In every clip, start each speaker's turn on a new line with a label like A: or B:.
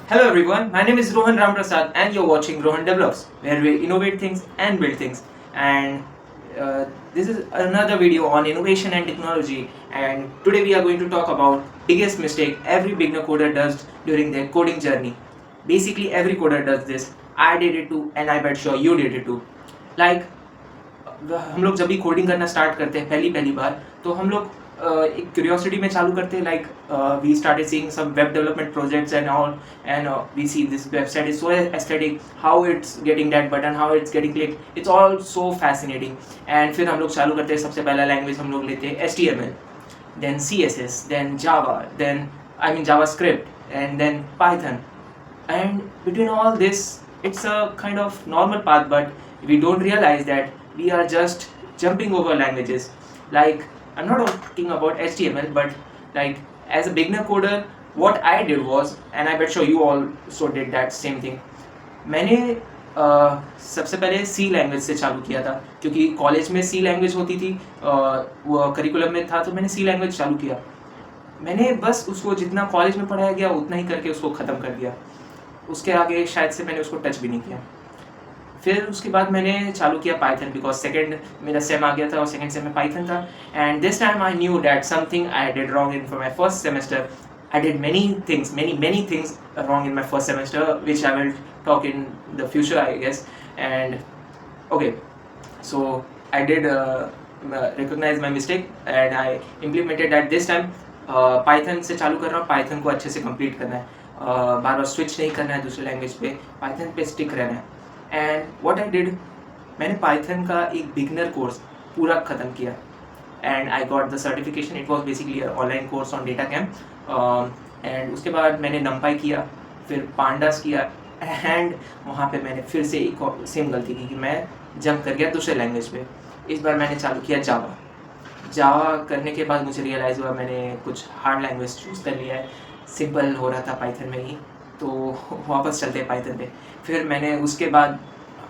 A: Hello everyone, my name is Rohan Ramprasad and you're watching Rohan Develops, where we innovate things and build things. And this is another video on innovation and technology. And today we are going to talk about biggest mistake every beginner coder does during their coding journey. Basically, every coder does this. I did it too, and I bet sure you did it too. Like हम लोग जब भी coding करना start करते हैं पहली पहली बार तो हम लोग एक क्यूरियोसिटी में चालू करते हैं like we started seeing some web development projects and all and we see this website is so aesthetic how it's getting that button how it's getting click it's all so fascinating and फिर हम लोग चालू करते हैं सबसे पहला language हम लोग लेते हैं HTML then CSS then Java then JavaScript and then Python and between all this it's a kind of normal path but we don't realize that we are just jumping over languages. Like I'm not talking about HTML but like as a beginner coder what I did was and I bet sure you also did that same thing. मैंने सबसे पहले सी language से चालू किया था क्योंकि college में सी language होती थी वो करिकुलम में था तो मैंने सी लैंग्वेज चालू किया. मैंने बस उसको जितना कॉलेज में पढ़ाया गया उतना ही करके उसको ख़त्म कर दिया. उसके आगे शायद से मैंने उसको टच भी नहीं किया. फिर उसके बाद मैंने चालू किया पाइथन बिकॉज सेकेंड मेरा सेम आ गया था और सेकेंड सेम में पाइथन था and this time I knew that something I did wrong in for my first semester. I did many things wrong in my first semester, which I will talk in the future, I guess. And okay, so I did recognize my mistake and I implemented that this time. Python से चालू कर रहा हूँ. Python को अच्छे से complete करना है. बार बार switch नहीं करना है दूसरे language पे. Python पे stick रहना है. And what I did, मैंने Python का एक beginner course पूरा ख़त्म किया. And I got the certification. It was basically an online course on DataCamp. And उसके बाद मैंने NumPy किया, फिर Pandas किया and वहाँ पे मैंने फिर से एक और सेम गलती की कि मैं जंप कर गया दूसरे लैंग्वेज पे. इस बार मैंने चालू किया जावा करने के बाद मुझे रियलाइज़ हुआ मैंने कुछ हार्ड लैंग्वेज चूज़ कर लिया है. सिंपल हो रहा था पाइथन में ही तो वापस चलते हैं पाइथन पे. फिर मैंने उसके बाद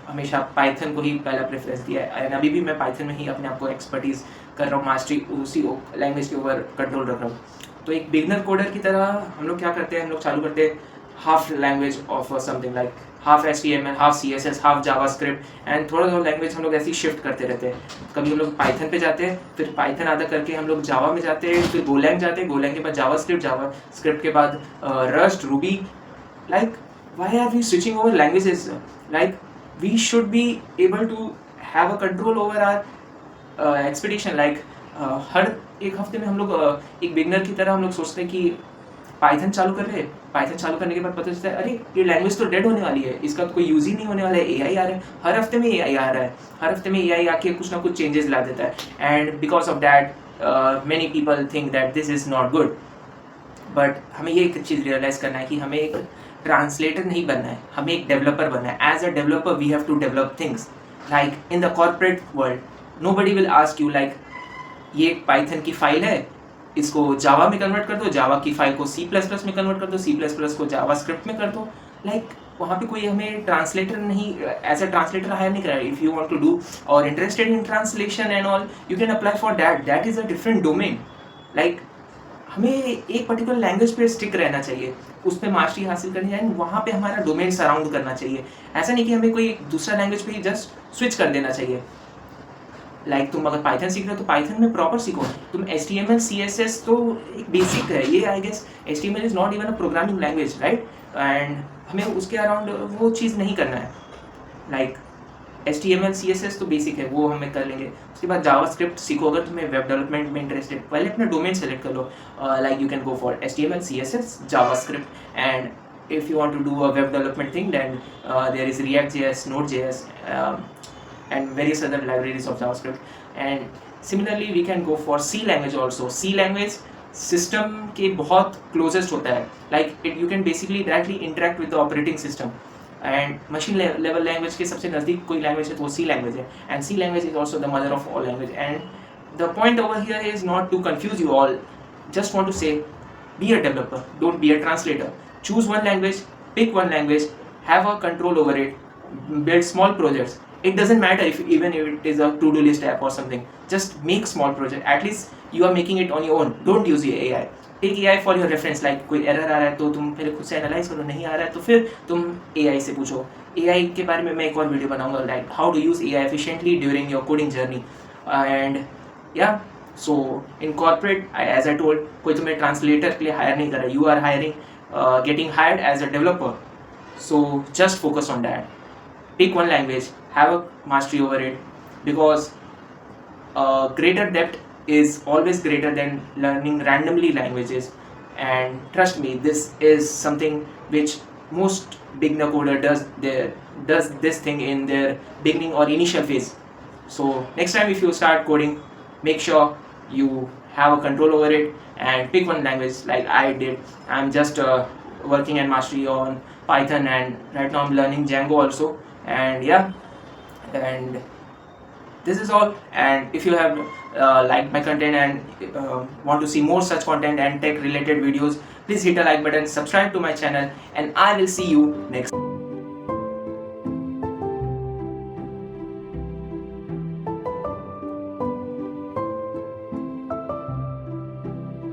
A: हमेशा पाइथन को ही पहला प्रेफरेंस दिया है एंड अभी भी मैं पाइथन में ही अपने आप को एक्सपर्टीज़ कर रहा हूँ. मास्टरी उसी लैंग्वेज के ऊपर कंट्रोल रख रहा हूँ. तो एक बिगनर कोडर की तरह हम लोग क्या करते हैं, हम लोग चालू करते हैं half language of something like half HTML half CSS half JavaScript and थोड़ा थोड़ा लैंग्वेज हम लोग ऐसे ही शिफ्ट करते रहते हैं. कभी हम लोग पाइथन पे जाते हैं, फिर पाइथन आधा करके हम लोग जावा में जाते हैं, फिर गोलैंग जाते हैं, गोलैंग के बाद जावास्क्रिप्ट के बाद Rust Ruby. Like why are we switching over languages? Like we should be able to have a control over our expedition. Like हर एक हफ्ते में हम लोग एक बिगनर की तरह हम लोग सोचते हैं कि पाइथन चालू कर रहे हैं. पाइथन चालू करने के बाद पता चलता है अरे ये लैंग्वेज तो डेड होने वाली है, इसका तो कोई यूज़ ही नहीं होने वाला है. AI आ रहा है, हर हफ्ते में AI आ रहा है, हर हफ्ते में AI आके कुछ ना कुछ चेंजेस ला देता है. And because of that many people think that this is not good. But हमें ये एक चीज़ रियलाइज़ करना है कि हमें एक ट्रांसलेटर नहीं बनना है, हमें एक डेवलपर बनना है. As a developer we have to develop things. Like in the corporate world nobody will ask you like ये एक पाइथन की फाइल है, इसको जावा में कन्वर्ट कर दो, जावा की फाइल को C++ में कन्वर्ट कर दो, C++ को जावास्क्रिप्ट में कर दो. लाइक वहाँ पे कोई हमें ट्रांसलेटर नहीं एज अ ट्रांसलेटर हायर नहीं करा. If you want to do और interested in translation and all you can apply for that is a different domain. Like हमें एक पर्टिकुलर लैंग्वेज पे स्टिक रहना चाहिए, उस पर मास्टरी हासिल करनी चाहिए, वहाँ पे हमारा डोमेन सराउंड करना चाहिए. ऐसा नहीं कि हमें कोई दूसरा लैंग्वेज पे ही जस्ट स्विच कर देना चाहिए. लाइक तुम अगर पाइथन सीख रहे हो तो पाइथन में प्रॉपर सीखो. तुम HTML CSS तो एक बेसिक है ये. I guess HTML is not even a programming language right. And हमें उसके अराउंड वो चीज़ नहीं करना है. लाइक HTML CSS तो बेसिक है, वो हमें कर लेंगे. उसके बाद जावास्क्रिप्ट सीखो अगर तुम्हें वेब डेवलपमेंट में इंटरेस्टेड. पहले अपना डोमेन सेलेक्ट कर लो. Like you can go for HTML CSS JavaScript and if you want to do a web development thing then there is React.js, Node.js and various other libraries of JavaScript. And similarly we can go for C language also. C language system के बहुत closest होता है. Like you can basically directly interact with the operating system. And machine level language के सबसे नज़दीक कोई language है तो वो C language है. And C language is also the mother of all language. And the point over here is not to confuse you all. Just want to say, be a developer, don't be a translator. Choose one language, pick one language, have a control over it, build small projects. It doesn't matter even if it is a to-do list app or something. Just make small project. At least you are making it on your own. Don't use the AI. Take AI for your reference, like कोई error आ रहा है तो तुम पहले खुद से analyse करो, नहीं आ रहा है तो फिर तुम AI से पूछो। AI के बारे में मैं एक और वीडियो बनाऊंगा, like how to use AI efficiently during your coding journey. And या so in corporate, as I told, कोई तुम्हें ट्रांसलेटर के लिए हायर नहीं कर रहा, you are hiring getting hired as a developer, so just focus on that. Pick one language, have a mastery over it, because greater depth is always greater than learning randomly languages. And trust me, this is something which most beginner coder does this thing in their beginning or initial phase. So next time if you start coding, make sure you have a control over it and pick one language like I did. I'm just working and mastery on Python, and right now I'm learning Django also. And yeah, and this is all. And if you have liked my content and want to see more such content and tech related videos, please hit the like button, subscribe to my channel, and I will see you next.